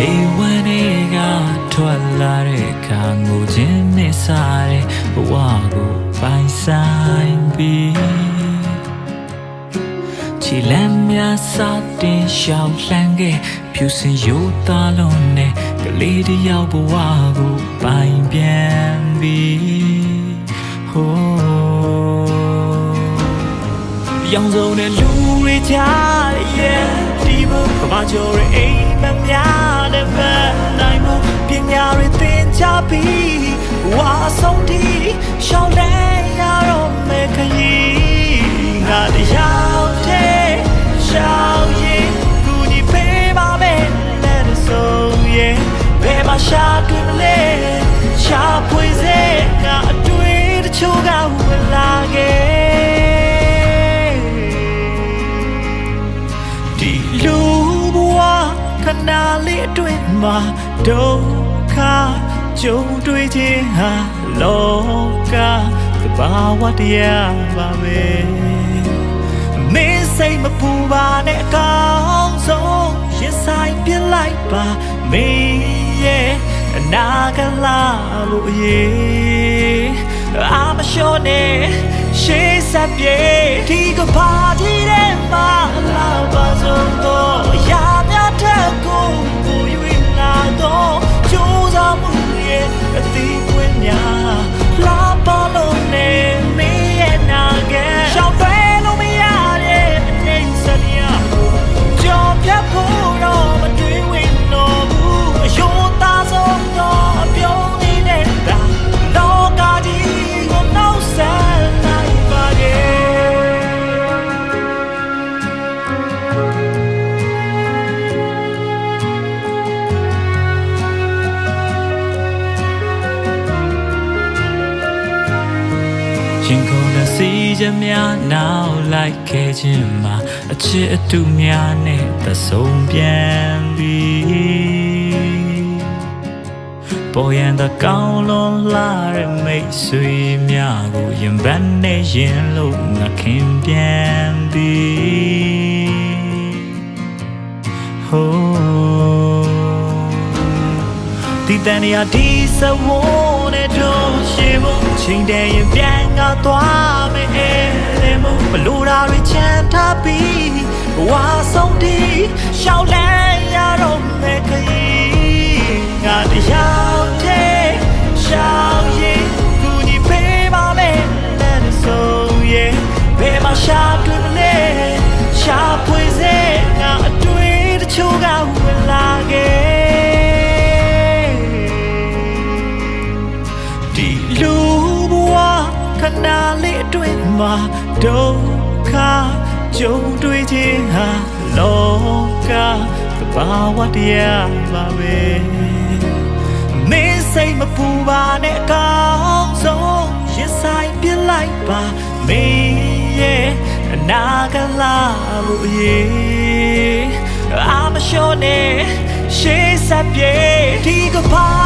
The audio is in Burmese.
내가 twalare 강고 진내 사래 와고 바이사인비 지람야 사tin 샤울랑게 퓨신 요달론네 그리디 야보와고 바인변비 호 영존의 루리 자리에 디보 그마저의 에이맘야네 나이모 비냐리 띵자비 와송디 샤울랭야로 메카이 나디 야오테 샤오예 구니 베마메 레르소예 베마 샤드레 샤포이제 나 아뚜이 초가 올라게နာလေးအတွင်းမှာဒုက္ခကြုံတွေ့ခြင်းဟာလောကသဘာဝတရားပါပဲမင်းစိတ်မပူပါနဲ့အကောင်းဆုံးရင်ဆိုင်ပြလိုက်ပါမင်းရဲ့အနာဂတ်လာလို့အရေးအာမလျှော့နဲ့ရှေးဆက်ပြေဒီကဘာဒီတဲ့မှာလာပါဆုံးတော့အရာများထက်ကိုပူ၍လာတော့ကြိုးစားမှုရဲ့အသီးပွင့်များလာပါလို့နဲ့မင်းရဲ့နာကရှောင်သွဲလို့မရတဲ့အနေစရကြော်ပြတ်ဖို့တော့မတွေးဝင်တော့ဘူးအယိုးသားဆုံးတော့အပြုံးနေတဲ့လောကကြီးကိုနောက်ဆက်နိုင်ပါရဲ့ရင်ကုန်တဲ့စီချမ်းများနောက်လိုက်ခဲ့ခြင်းမှာအချစ်အတူများနဲ့သဆုံးပြန်ပြီပေါ်ရန်တကောင်းလွန်လာတဲ့မိတ်ဆွေများကိုရင်ပန်းနဲ့ရင်လို့ငါခင်ပြန်ပြီဟိုဒီတန်ရာဒီစဝိုးနဲ့တို့ရှိဖို့ချိန်တည်းရင်ပြန်ငါသွားမယ်အဲ့မို့ဘလို့တာတွေချမ်းထားပြီးဝါဆုံးတီရှောက်လန်းရတော့မယ်ခရီးငါတရားတဲ့ရှောက်ရင်ကူညီပေးပါမယ်လက်ဆုံးရဲ့ဘယ်မှာရှာတွေ့မလဲရှာဖွေစေငါအတွေ့တချို့ကဝင်လာခဲ့ဒီလူဘဝခဏလေးအတွင်းမှာဒုက္ခကြုံတွေ့ခြင်းဟာလောကသဘာဝတရားပါပဲမင်းစိတ်မပူပါနဲ့အကောင်းဆုံးရင်ဆိုင်ပြလိုက်ပါမင်းရဲ့အနာဂတ်လာလို့အရေးအာမလျှော့နဲ့ရှေးဆက်ပြေဒီကဘာ